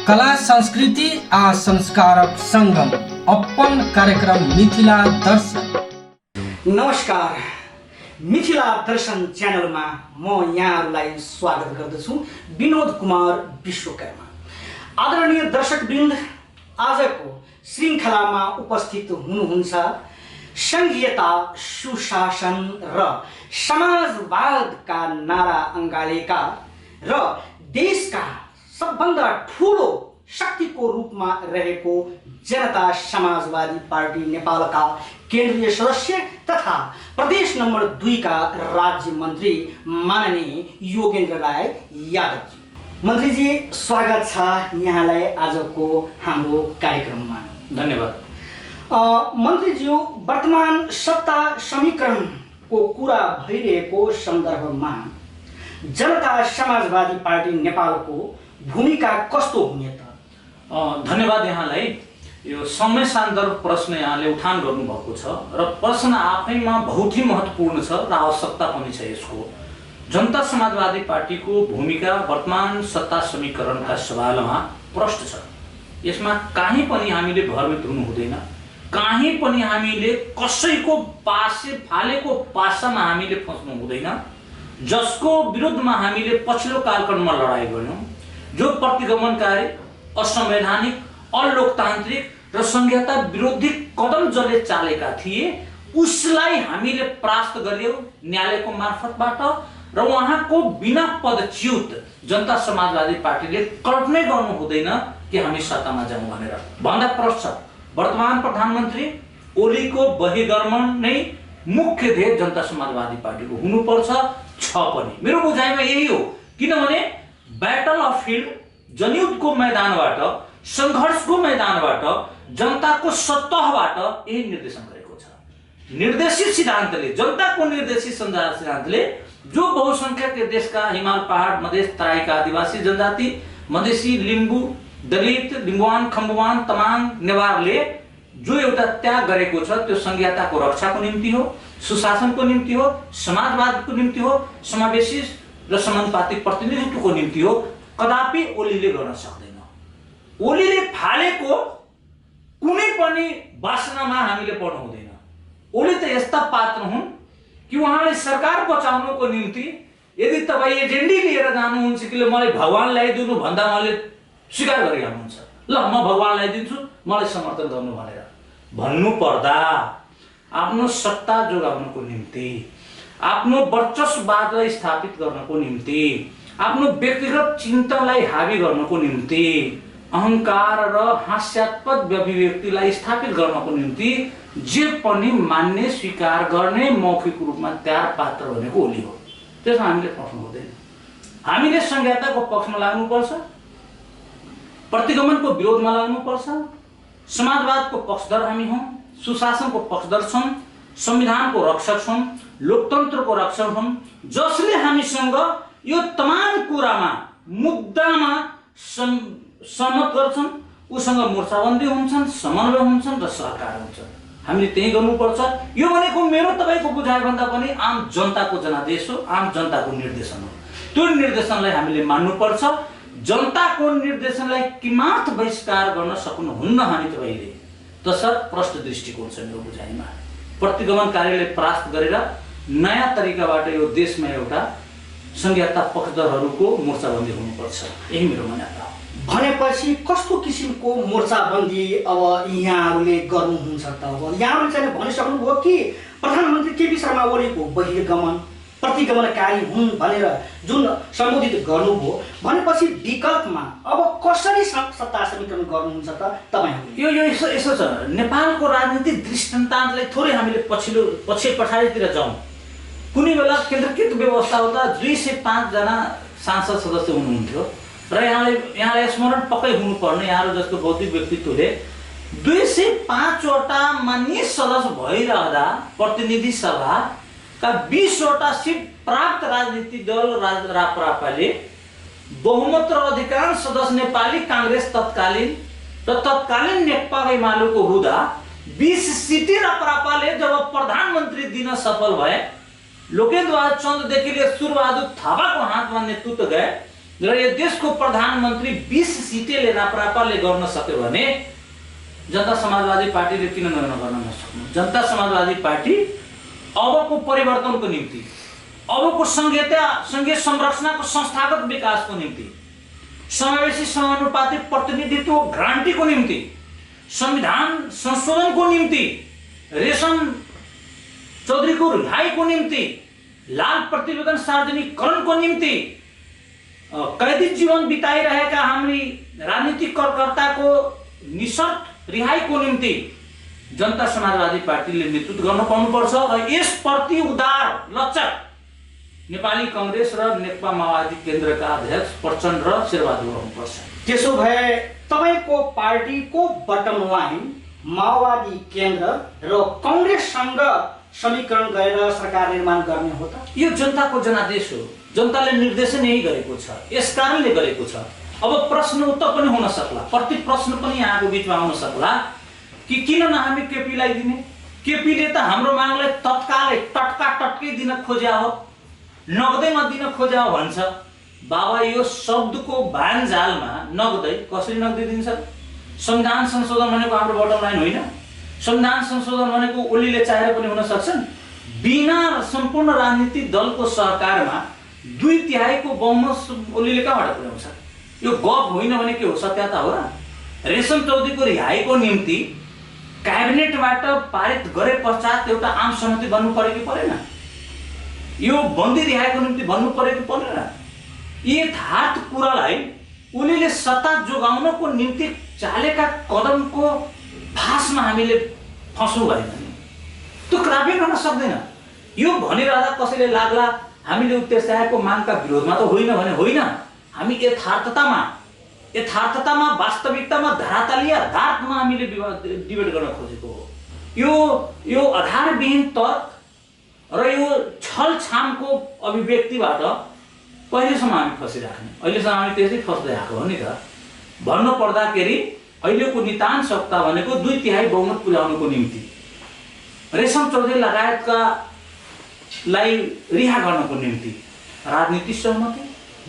कला संस्कृति आ संस्कारक संगम अपन कार्यक्रम मिथिला दर्शन। नमस्कार, मिथिला दर्शन च्यानलमा म यहाँहरूलाई स्वागत गर्दछु। विनोद कुमार विश्वकर्मा। आदरणीय दर्शकवृन्द, आजको श्रृङ्खलामा उपस्थित हुनुहुन्छ संघीयता, सुशासन र समाजवादका नारा अङ्गालेका र देशका सबभन्दा ठुलो शक्तिको रूपमा रहेको जनता समाजवादी पार्टी नेपालका केन्द्रीय सदस्य तथा प्रदेश नम्बर 2 का राज्य मन्त्री माननीय योगेन्द्र राय यादवजी। मन्त्रीजी, स्वागत छ यहाँलाई आजको हाम्रो कार्यक्रममा। धन्यवाद। मन्त्रीज्यू, वर्तमान सत्ता समीकरणको कुरा भइरहेको सन्दर्भमा जनता समाजवादी पार्टी नेपालको भूमिका कस्तो हुने त? धन्यवाद यहाँलाई। यो समय सान्दर्भ प्रश्न यहाँले उठान गर्नुभएको छ र प्रश्न आफैमा बहुत ही महत्त्वपूर्ण छ र आवश्यकता पनि छ यसको। जनता समाजवादी पार्टीको भूमिका वर्तमान सत्ता समीकरणका सवालमा प्रष्ट छ। यसमा कहीँ पनि हामीले भ्रमित हुनु हुँदैन। कहीँ पनि हामीले कसैको पासे फालेको पासामा हामीले फस्नु हुँदैन। जसको विरुद्धमा हामीले पछिल्लो कालखण्डमा लडाइँ गर्यौँ, जो प्रतिगमनकारी, असंवैधानिक, अलोकतान्त्रिक र संघीयता विरोधी कदम जसले चालेका थिए, उसलाई हामीले परास्त गर्यौँ न्यायालयको मार्फतबाट र उहाँको बिना पदच्युत जनता समाजवादी पार्टीले कल्पनै गर्नु हुँदैन कि हामी सत्तामा जाउँ भनेर। भन्दा प्रश्न छ, वर्तमान प्रधानमन्त्री ओलीको बहिर्गमन नै मुख्य ध्येय जनता समाजवादी पार्टीको हुनुपर्छ छ पनि। मेरो बुझाइमा यही हो, किनभने ब्याटल अफ फिल्ड, जनयुद्धको मैदानबाट, सङ्घर्षको मैदानबाट, जनताको सतहबाट यही निर्देशन गरेको छ। निर्देशित सिद्धान्तले, जनताको निर्देशित सिद्धान्तले जो बहुसङ्ख्यक देशका हिमाल, पहाड, मधेस, तराईका आदिवासी जनजाति, मधेसी, लिम्बू, दलित, लिम्बुवान, खम्बुवान, तमाङ, नेवारले जो एउटा त्याग गरेको छ, त्यो संघीयताको रक्षाको निम्ति हो, सुशासनको निम्ति हो, समाजवादको निम्ति हो, समावेशी र समानुपातिक प्रतिनिधित्वको निम्ति हो, कदापि ओलीले गर्न सक्दैन। ओलीले फालेको कुनै पनि वासनामा हामीले पर्नु हुँदैन। ओली त यस्ता पात्र हुन् कि उहाँले सरकार बचाउनको निम्ति यदि तपाईँ एजेन्डी लिएर जानुहुन्छ कि मलाई भगवान ल्याइदिनु भन्दा उहाँले स्वीकार गरिहाल्नुहुन्छ। ल, म भगवान ल्याइदिन्छु, मलाई समर्थन गर्नु भनेर भन्नु पर्दा आफ्नो सत्ता जोगाउनको निम्ति, आफ्नो वर्चस्ववादलाई स्थापित गर्नको निम्ति, आफ्नो व्यक्तिगत चिन्तनलाई हावी गर्नको निम्ति, अहङ्कार र हास्यास्पद अभिव्यक्तिलाई स्थापित गर्नको निम्ति जे पनि मान्ने, स्वीकार गर्ने मौखिक रूपमा तयार पात्र भनेको ओली हो। त्यसमा हामीले फस्नु हुँदैन। हामीले संघीयताको पक्षमा लाग्नुपर्छ, प्रतिगमनको विरोधमा लाग्नुपर्छ, समाजवादको पक्षधर हामी हौँ, सुशासनको पक्षधर छौँ, संविधानको रक्षक छौँ, लोकतन्त्रको रक्षक छौँ। जसले हामीसँग यो तमाम कुरामा, मुद्दामा सहमत गर्छन्, उसँग मोर्चाबन्दी हुन्छन्, समन्वय हुन्छन् र सरकार हुन्छ। हामीले त्यही गर्नुपर्छ। यो भनेको मेरो तपाईँको बुझाइभन्दा पनि आम जनताको जनादेश हो, आम जनताको निर्देशन हो। त्यो निर्देशनलाई हामीले मान्नुपर्छ। जनताको निर्देशनलाई किमार्थ बहिष्कार गर्न सक्नुहुन्न हामी तपाईँले। तसर्थ प्रष्ट दृष्टिकोण छ मेरो बुझाइमा। प्रतिगमनकारीले परास्त गरेर नयाँ तरिकाबाट यो देशमा एउटा संघीयता पक्षधरहरूको मोर्चाबन्दी हुनुपर्छ। यही मेरो मान्यता हो। भनेपछि कस्तो किसिमको मोर्चाबन्दी अब यहाँहरूले गर्नुहुन्छ त? अब यहाँहरूले चाहिँ भनिसक्नुभयो कि प्रधानमन्त्री केपी शर्मा ओलीको बहिर्गमन, प्रतिगमनकारी हुन् भनेर जुन सम्बोधित गर्नुभयो, भनेपछि विकल्पमा अब कसरी सत्ता समीकरण गर्नुहुन्छ त तपाईँहरूले? यो यसो छ, नेपालको राजनीतिक दृष्टान्तलाई थोरै हामीले पछाडितिर जाउँ। कुनै बेला केन्द्रीकृत व्यवस्था हुँदा 205 जना सांसद सदस्य हुनुहुन्थ्यो र यहाँलाई स्मरण पक्कै हुनुपर्ने, यहाँहरू जस्तो बौद्धिक व्यक्तित्वले 205 वटा मान्य सदस्य भइरहँदा प्रतिनिधि सभाका 20 वटा सिट प्राप्त राजनीतिक दल राप्रपाले बहुमत र अधिकांश सदस्य नेपाली काङ्ग्रेस तत्कालीन नेकपा एमालेको हुँदा 20 सिटी राप्रपाले जब प्रधानमन्त्री दिन सफल भए, लोकेन्द्र बहादुर चन्ददेखि लिएर सुरबहादुर थापाको हातमा नेतृत्व गए, र यो देशको प्रधानमन्त्री 20 सिटले राप्रपाले गर्न सक्यो भने जनता समाजवादी पार्टीले किन गर्न नसक्नु? जनता समाजवादी पार्टी अबको परिवर्तनको निम्ति, अबको संघीय संरचनाको संस्थागत विकासको निम्ति, समावेशी समानुपातिक प्रतिनिधित्व ग्रान्टीको निम्ति, संविधान संशोधनको निम्ति, रेशम चौधरीको रिहाईको निम्ति, लाल प्रतिवेदन सार्वजनिकरणको निम्ति, कैदी जीवन बिताइरहेका हाम्री राजनीतिक कार्यकर्ताको निशर्त रिहाईको निम्ति जनता समाजवादी पार्टीले नेतृत्व गर्न पाउनुपर्छ र यसप्रति उदार लचक नेपाली कांग्रेस र नेकपा माओवादी केन्द्रका अध्यक्ष प्रचण्ड र शेरबहादुर हुनुपर्छ। त्यसो भए तपाईको पार्टीको बटम लाइन माओवादी केन्द्र र कांग्रेससँग समीकरण गरेर सरकार निर्माण गर्ने हो त? यो जनताको जनादेश हो, जनताले निर्देशन यही गरेको छ, यस कारणले गरेको छ। अब प्रश्न उत्तर पनि हुन सक्ला, प्रति प्रश्न पनि यहाँको बीचमा आउन सक्ला कि किन न हामी केपीलाई दिने? केपीले त हाम्रो मागलाई तत्कालै टटकै दिन खोज्या हो, नगदैमा दिन खोज्या हो भन्छ। बाबा यो शब्दको भानजालमा नगदै कसरी नगदै दिन्छ? संविधान संशोधन भनेको हाम्रो बटम लाइन होइन। संविधान संशोधन भनेको ओलीले चाहेर पनि हुन सक्छन्। बिना सम्पूर्ण राजनीतिक दलको सहकारमा 2/3 बहुमत ओलीले कहाँबाट पुर्याउँछ? यो गफ होइन भने के हो? सत्यता हो र? रेशम चौधरीको रिहाईको निम्ति क्याबिनेटबाट पारित गरे पश्चात एउटा आम सहमति बन्नु पर्यो कि परेन? यो बन्दी रिहाईको निम्ति भन्नु पर्यो कि परेन? यथार्थ कुरालाई उनीले सत्ता जोगाउनको निम्ति चालेका कदमको फासमा हामीले फस्नु भएन नि, त्यो क्राफै गर्न सक्दैन। यो भनिरहँदा कसैले लाग्ला हामीले उत्तेजनाको मागका विरोधमा त होइन भने होइन, हामी यथार्थतामा वास्तविकतामा धरातलीय यथार्थमा हामीले डिबेट गर्न खोजेको हो। यो आधारविहीन तर्क र यो छलछामको अभिव्यक्तिबाट कहिलेसम्म हामी फसिराख्ने? अहिलेसम्म हामी त्यसै फस्दै आएको हो नि त। भन्नु पर्दाखेरि अहिलेको नितान्त सत्ता भनेको 2/3 बहुमत पुर्याउनको निम्ति, रेशम चौधरी लगायतकालाई रिहा गर्नको निम्ति राजनीतिक सहमति,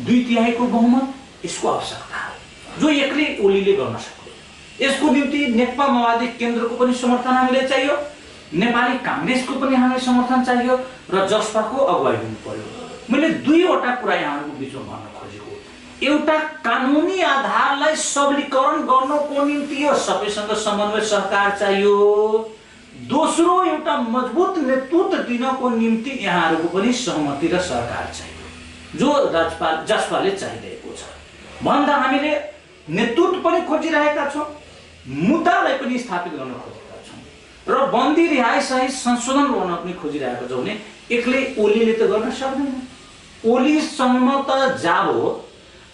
2/3 बहुमत, यसको आवश्यकता हो जो एक्लै ओलीले गर्न सक्यो। यसको निम्ति नेकपा माओवादी केन्द्रको पनि समर्थन हामीले चाहियो, नेपाली कांग्रेसको पनि हामीलाई समर्थन चाहियो र जसपाको अगुवाई हुनु पर्यो। मैले दुईवटा कुरा यहाँको बीचमा भन्न खोजेको, एउटा कानुनी आधारलाई सबलीकरण गर्नको निम्ति यो सबैसँग समन्वय सहकार चाहियो, दोस्रो एउटा मजबुत नेतृत्व दिनको निम्ति यहाँहरूको पनि सहमति र सहकार चाहियो जो जसपाले चाहिरहेको छ। भन्दा हामीले नेतृत्व पनि खोजिरहेका छौँ, मुद्दालाई पनि स्थापित गर्न खोजेका छौँ र बन्दी रिहाई सहित संशोधन गर्न पनि खोजिरहेका छौँ भने एक्लै ओलीले त गर्न सक्दैन। ओलीसम्म त जाबो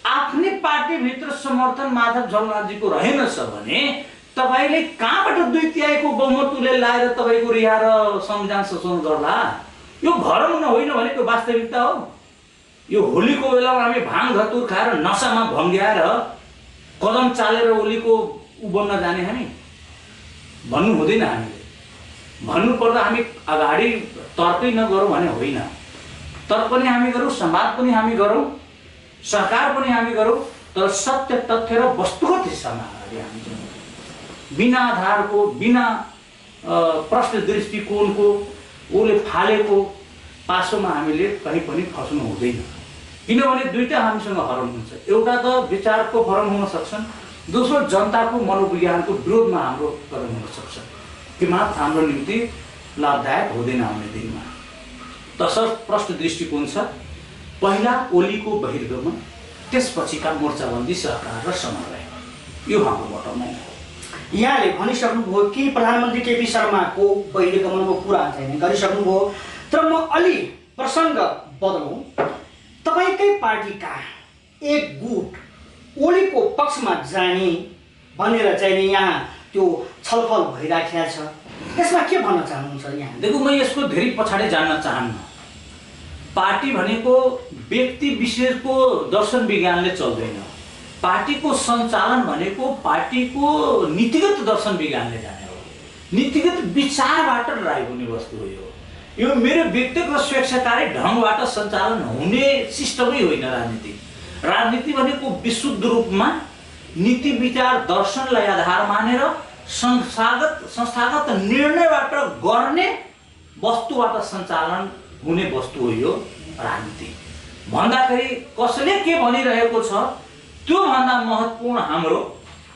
आफ्नै पार्टीभित्र समर्थन माधव झलनाथजीको रहेनछ भने तपाईले कहाँबाट 2/3 बहुमत उसले लाएर तपाईको रिहा र संविधान संशोधन गर्ला? यो भरम होइन भनेको वास्तविकता हो। यो होलीको बेलामा हामी भाङ धतुर खाएर नसामा भङ्ग्याएर कदम चालेर ओलीको बन्न जाने हामी भन्नु हुँदैन। हामीले भन्नुपर्दा हामी अगाडि तर्कै नगरौँ भने होइन, तर्क पनि हामी गरौँ, संवाद पनि हामी गरौँ, सहकार पनि हामी गरौँ, तर सत्य तथ्य र वस्तुगत हिस्सामा अगाडि हामी जाउँ। बिना आधारको, बिना प्रश्न दृष्टिकोणको उसले फालेको पासोमा हामीले कहीँ पनि फस्नु हुँदैन। किनभने दुईटा हामीसँग हरण हुन्छ, एउटा त विचारको हरण हुन सक्छन्, दोस्रो जनताको मनोविज्ञानको विरोधमा हाम्रो कदम हुन सक्छ, कि मात्र हाम्रो निम्ति लाभदायक हुँदैन आउने दिनमा। तसर्थ प्रश्न दृष्टिकोण छ, पहिला ओलीको बहिर्गमन, त्यसपछिका मोर्चाबन्दी सहकार र समन्वय, यो हाम्रो बटम लाइन हो। यहाँले भनिसक्नुभयो कि प्रधानमन्त्री केपी शर्माको बहिर्गमनको कुरा चाहिँ गरिसक्नुभयो, तर म अलि प्रसङ्ग बदलौँ। तपाईँकै पार्टीका एक गुट ओलीको पक्षमा जाने भनेर चाहिँ यहाँ त्यो छलफल भइराखेको छ, यसमा के भन्न चाहनुहुन्छ यहाँ? देखो, म यसको धेरै पछाडि जान्न चाहन्न। पार्टी भनेको व्यक्ति विशेषको दर्शन विज्ञानले चल्दैन। पार्टीको सञ्चालन भनेको पार्टीको नीतिगत दर्शन विज्ञानले जाने हो, नीतिगत विचारबाट ड्राइभ हुने वस्तु हो। यो मेरो व्यक्तिगत स्वेच्छाकारी ढङ्गबाट सञ्चालन हुने सिस्टमै होइन राजनीति। राजनीति भनेको विशुद्ध रूपमा नीति विचार दर्शनलाई आधार मानेर संस्थागत निर्णयबाट गर्ने वस्तुबाट सञ्चालन हुने वस्तु हो यो राजनीति। भन्दाखेरि कसले के भनिरहेको छ त्योभन्दा महत्त्वपूर्ण हाम्रो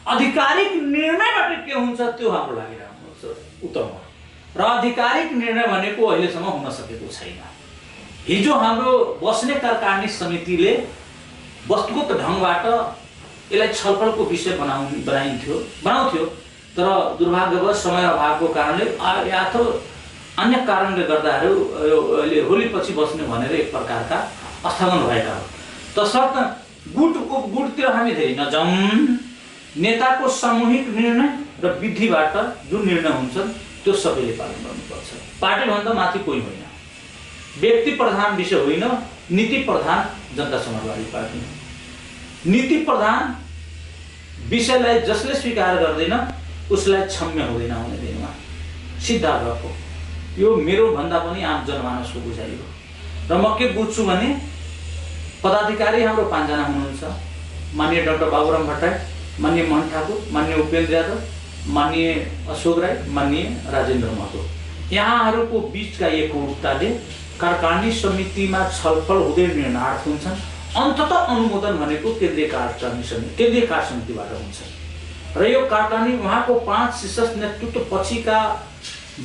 आधिकारिक निर्णयबाट के हुन्छ त्यो हाम्रो लागि राम्रो उत्तम हो। र आधिकारिक निर्णय भनेको अहिलेसम्म हुन सकेको छैन। हिजो हाम्रो बस्ने कार्यकारिणी समितिले वस्तुगत ढङ्गबाट यसलाई छलफलको विषय बनाउँथ्यो, तर दुर्भाग्यवश समय अभावको कारणले या त अन्य कारणले गर्दाहरू अहिले होलीपछि बस्ने भनेर एक प्रकारका स्थगन भएका हो। तसर्थ गुटतिर हामी धेरै नजाउँ। नेताको सामूहिक निर्णय र विधिबाट जुन निर्णय हुन्छन् त्यो सबैले पालन गर्नुपर्छ। पार्टीभन्दा माथि कोही होइन, व्यक्ति प्रधान विषय होइन, नीति प्रधान जनता समाजवादी पार्टी हो। नीति प्रधान विषयलाई जसले स्वीकार गर्दैन उसलाई क्षम्य हुँदैन आउने दिनमा, सिद्धा गफ हो। यो मेरो भन्दा पनि आम जनमानसको बुझाइ हो। र म के बुझ्छु भने पदाधिकारी हाम्रो 5 जना हुनुहुन्छ, माननीय डाक्टर बाबुराम भट्टराई, माननीय मोहन ठाकुर, माननीय उपेन्द्र यादव, माननीय अशोक राई, माननीय राजेन्द्र महतो। यहाँहरूको बीचका एकरूपताले कार्यकारिणी समितिमा छलफल हुँदै निर्णय हुन्छन्। अन्ततः अनुमोदन भनेको केन्द्रीय कार्य समितिबाट हुन्छ। र यो कार्यकारिणी उहाँको 5 शीर्ष नेतृत्व पछिका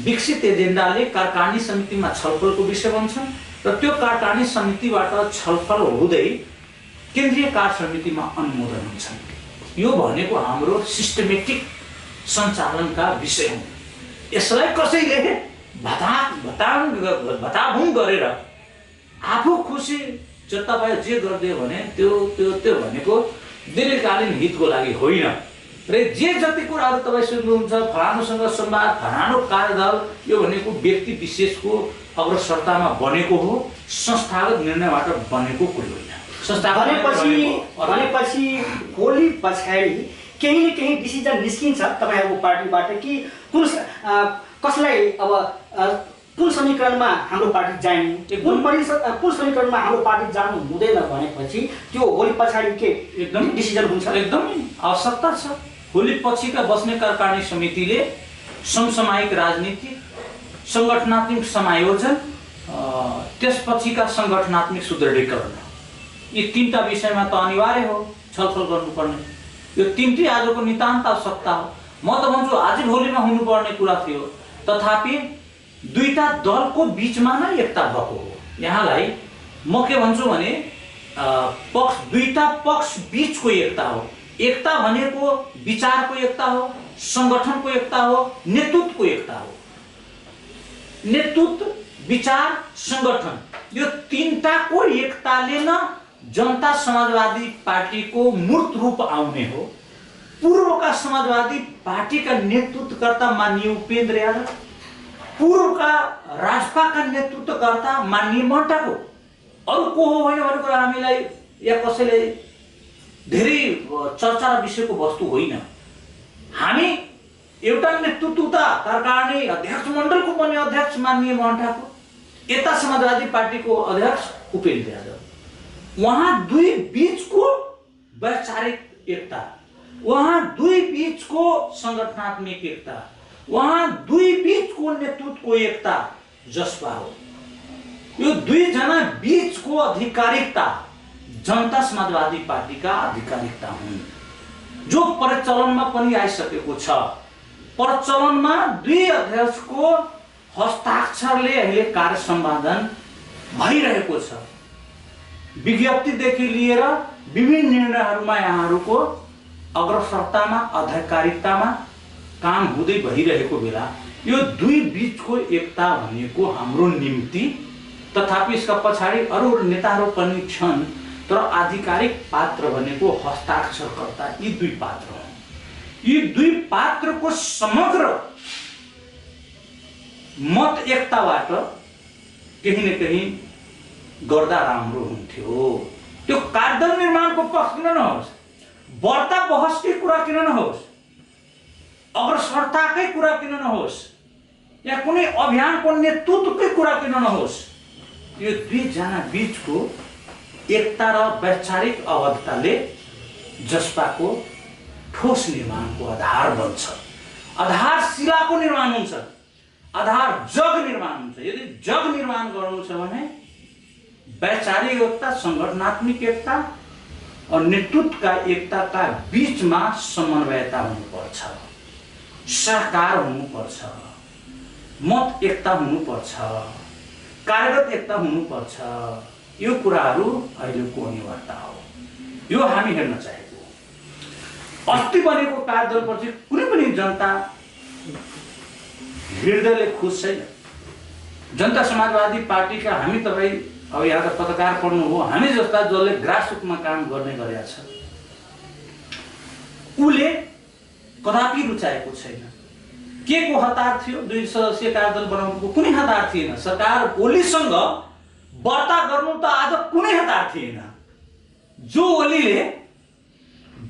विकसित एजेन्डाले कार्यकारिणी समितिमा छलफलको विषय बन्छन् र त्यो कार्यकारिणी समितिबाट छलफल हुँदै केन्द्रीय कार्य समितिमा अनुमोदन हुन्छन्। यो भनेको हाम्रो सिस्टमेटिक सञ्चालनका विषय हुन्। यसलाई कसैले भताभुङ गरेर आफू खुसी जताभाइ जे गरिदियो भने त्यो भनेको दीर्घकालीन हितको लागि होइन। र जे जति कुराहरू तपाईँ सुन्नुहुन्छ फलानुसँग संवाद, फलानु कार्यदल, यो भनेको व्यक्ति विशेषको अग्रसरतामा बनेको हो, संस्थागत निर्णयबाट बनेको कुरो होइन। भनेपछि होली पछाडि केही न केही डिसिजन निस्किन्छ तपाईँहरूको पार्टीबाट कि कसलाई अब कुन समीकरणमा हाम्रो पार्टी जाने, कुन समीकरणमा हाम्रो पार्टी जानु हुँदैन भनेपछि त्यो होली पछाडि के एकदम डिसिजन हुन्छ? एकदमै आवश्यकता छ। होली पछिका बस्ने कार्यकारिणी समितिले समसामयिक राजनीति, सङ्गठनात्मक समायोजन, त्यसपछिका सङ्गठनात्मक सुदृढीकरण, यी 3टा विषयमा त अनिवार्य हो छलफल गर्नुपर्ने। यो 3टी आजको नितान्त आवश्यकता हो। म त भन्छु आज भोलिमा हुनुपर्ने कुरा थियो, तथापि 2टा दलको बीचमा नै एकता भएको हो। यहाँलाई म के भन्छु भने 2टा पक्ष बीचको एकता हो। एकता भनेको विचारको एकता हो, सङ्गठनको एकता हो, नेतृत्वको एकता हो। नेतृत्व, विचार, सङ्गठन, यो 3टाको एकताले न जनता समाजवादी पार्टीको मूर्त रूप आउने हो। पूर्वका समाजवादी पार्टीका नेतृत्वकर्ता माननीय उपेन्द्र यादव, पूर्वका राजपाका नेतृत्वकर्ता माननीय मोहन ठाकुर, अरू को हो होइन भन्ने कुरा हामीलाई या कसैले धेरै चर्चा र विषयको वस्तु होइन। हामी एउटा नेतृत्वता कार्यकारिणी अध्यक्ष मण्डलको पनि अध्यक्ष माननीय मोहन ठाकुर, यता समाजवादी पार्टीको अध्यक्ष उपेन्द्र यादव। उहाँ 2 बीचको वैचारिक एकता, उहाँ 2 बीचको सङ्गठनात्मक एकता, उहाँ 2 बीचको नेतृत्वको एकता जसपा हो। यो 2 जना बीचको आधिकारिकता जनता समाजवादी पार्टीका आधिकारिकता हुन्, जो प्रचलनमा पनि आइसकेको छ। प्रचलनमा 2 अध्यक्षको हस्ताक्षरले अहिले कार्य सम्पादन भइरहेको छ। विज्ञप्तिदेखि लिएर विभिन्न निर्णयहरूमा यहाँहरूको अग्रसरतामा, आधिकारिकतामा काम हुँदै भइरहेको बेला यो 2 बीचको एकता भनेको हाम्रो निम्ति, तथापि यसका पछाडि अरू नेताहरू पनि छन्, तर आधिकारिक पात्र भनेको हस्ताक्षरकर्ता यी 2 पात्र हुन्। यी 2 पात्रको समग्र मत एकताबाट केही न केही गर्दा राम्रो हुन्थ्यो। त्यो कार्यदल निर्माणको पक्ष किन नहोस्, वार्ता बहसकै कुरा किन नहोस्, अग्रसरताकै कुरा किन नहोस्, या कुनै अभियानको नेतृत्वकै कुरा किन नहोस्, यो 2 जना बीचको एकता र वैचारिक अवधताले जसपाको ठोस निर्माणको आधार बन्छ, आधारशिलाको निर्माण हुन्छ, आधार जग निर्माण हुन्छ। यदि जग निर्माण गर्नु छ भने वैचारिक एकता, संगठनात्मक एकता और नेतृत्वका एकताका बीचमा समन्वयता हुनुपर्छ, सहकार हुनुपर्छ, मत एकता हुनुपर्छ, कार्यगत एकता हुनुपर्छ। यो कुराहरू अहिलेको अनिवार्यता हो। यो हामी हेर्न चाहेको। अस्ति बनेको कार्यदलप्रति कुनै पनि जनता हृदयले खुस छैन। जनता समाजवादी पार्टीका हामी, तपाईँ अब यहाँका पत्रकार पढ्नु हो, हामी जस्ता जसले ग्रासरुटमा काम गर्ने गरेका छ, उसले कदापि रुचाएको छैन। के को हतार थियो? 2 सदस्यीय कार्यदल बनाउनुको कुनै हतार थिएन। सरकार ओलीसँग वार्ता गर्नु त आज कुनै हतार थिएन। जो ओलीले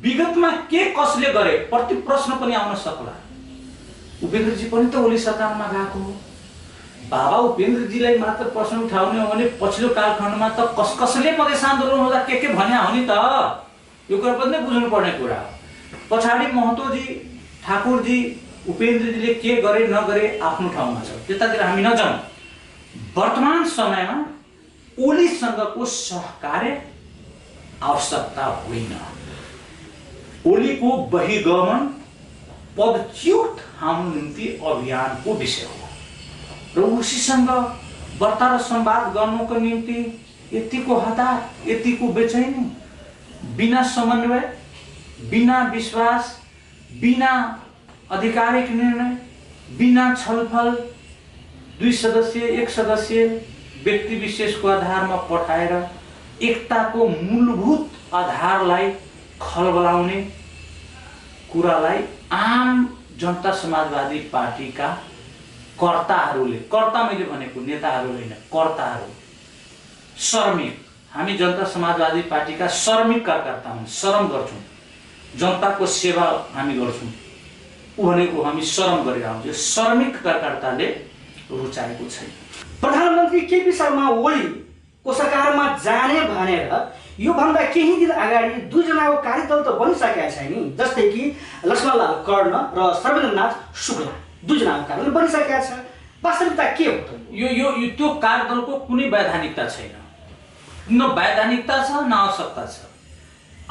विगतमा के कसले गरे प्रति प्रश्न पनि आउन सक्ला। उपेन्द्रजी पनि त ओली सरकारमा गएको हो। बाबा उपेन्द्रजीलाई मात्र प्रश्न उठाउने हो भने पछिल्लो कालखण्डमा त कसले मधेस आन्दोलन हुँदा के भन्या हो नि त। यो कुरा पनि बुझ्नु पर्ने कुरा हो। पछाडि महतोजी, ठाकुरजी, उपेन्द्रजीले के गरे नगरे आफ्नो ठाउँमा छ, त्यतातिर हामी नजाउँ। वर्तमान समयमा ओलीसँगको सहकार्य आवश्यकता होइन। ओलीको बहिर्गमन पदच्युत हाम्रो निम्ति अभियानको विषय हो र उसीसँग वार्ता र संवाद गर्नुको निम्ति यतिको हतार, यतिको बेचैनी, बिना समन्वय, बिना विश्वास, बिना आधिकारिक निर्णय, बिना छलफल 2 सदस्यीय 1 सदस्यीय व्यक्ति विशेषको आधारमा पठाएर एकताको मूलभूत आधारलाई खलबलाउने कुरालाई आम जनता समाजवादी पार्टीका कर्ताहरूले, कर्ता मैले भनेको नेताहरू होइन, कर्ताहरू, श्रमिक, हामी जनता समाजवादी पार्टीका श्रमिक कार्यकर्ता हौँ, श्रम गर्छौँ, जनताको सेवा हामी गर्छौँ। ऊ भनेको हामी श्रम गरेर आउँछौँ। श्रमिक कार्यकर्ताले रुचाएको छैन। प्रधानमन्त्री केपी शर्मा ओलीको सरकारमा जाने भनेर योभन्दा केही दिन अगाडि 2 जनाको कार्यदल त बनिसकेका छ नि, जस्तै कि लक्ष्मणलाल कर्ण र सर्वेन्द्रनाथ शुक्ला। 2 जनाको कार्यदल बनिसकेका छ। वास्तविकता के हो त? यो त्यो कार्यदलको कुनै वैधानिकता छैन। न वैधानिकता छ न आवश्यकता छ।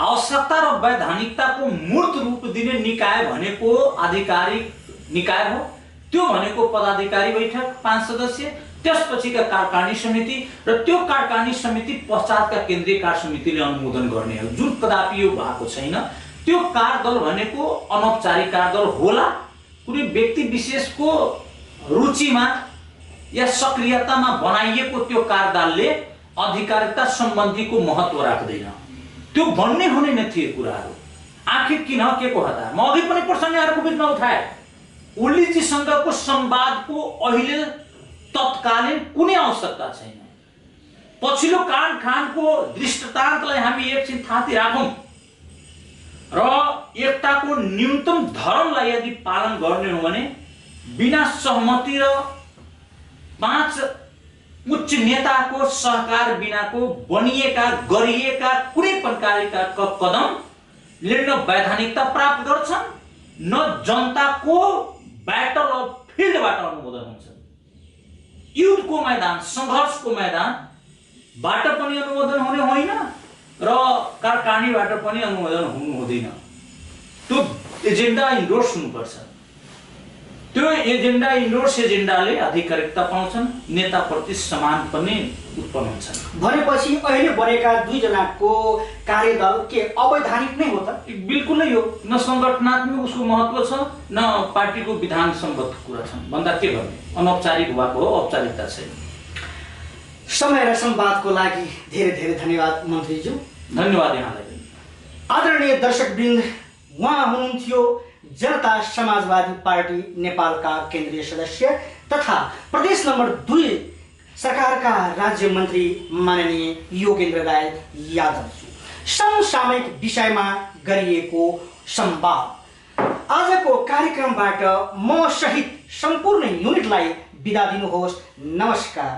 आवश्यकता र वैधानिकताको मूर्त रूप दिने निकाय भनेको आधिकारिक निकाय हो। त्यो भनेको पदाधिकारी बैठक 5 सदस्यीय, त्यसपछिका कार्यकारिणी समिति र त्यो कार्यकारिणी समिति पश्चातका केन्द्रीय कार्य समितिले अनुमोदन गर्ने हो, जुन कदापि यो भएको छैन। त्यो कार्यदल भनेको अनौपचारिक कार्यदल होला। कुनै व्यक्ति विशेषको रुचिमा या सक्रियतामा बनाइएको त्यो कार्यदलले अधिकारिता सम्बन्धीको महत्त्व राख्दैन। त्यो भन्ने हुने नै थिए कुराहरू। आखिर किन, के को हतार? म अघि पनि प्रसङ्गहरूको बिचमा उठाए। ओलीजीसँगको संवादको अहिले तत्कालीन कुनै आवश्यकता छैन। पछिल्लो काण्डखाण्डको दृष्टान्तलाई हामी एकछिन थाती राखौँ र एकताको न्यूनतम धर्मलाई यदि पालन गर्ने हो भने बिना सहमति र 5 उच्च नेताको सहकार बिनाको बनिएका गरिएका कुनै प्रकारका कदमले न वैधानिकता प्राप्त गर्छन् न जनताको ब्याटल अफ फिल्डबाट अनुमोदन हुन्छ। युद्धको मैदान, सङ्घर्षको मैदानबाट पनि अनुमोदन हुने होइन र कार्यकारिणीबाट पनि अनुमोदन हुनु हुँदैन। त्यो एजेन्डा इन्डोर्स हुनुपर्छ। त्यो एजेन्डा इन्डोर्स एजेन्डाले आधिकारिकता पाउँछन्, नेताप्रति समान पनि उत्पन्न हुन्छन्। भनेपछि अहिले बनेका 2 जनाको कार्यदल के अवैधानिक नै हो त? बिल्कुलै हो। न संगठनात्मक उसको महत्त्व छ न पार्टीको विधान सम्बद्ध कुरा छन्। भन्दा के गर्ने? अनौपचारिक भएको हो, औपचारिकता छैन। समय र संवादको लागि धेरै धेरै धन्यवाद मन्त्रीज्यू। धन्यवाद यहाँलाई। आदरणीय दर्शकवृन्द, उहाँ हुनुहुन्थ्यो जनता समाजवादी पार्टी नेपालका केन्द्रीय सदस्य तथा प्रदेश नम्बर 2 सरकारका राज्य मन्त्री माननीय योगेन्द्र राय यादवज्यू। समसामयिक विषयमा गरिएको संवाद। आजको कार्यक्रमबाट म सहित सम्पूर्ण युनिटलाई बिदा दिनुहोस्। नमस्कार।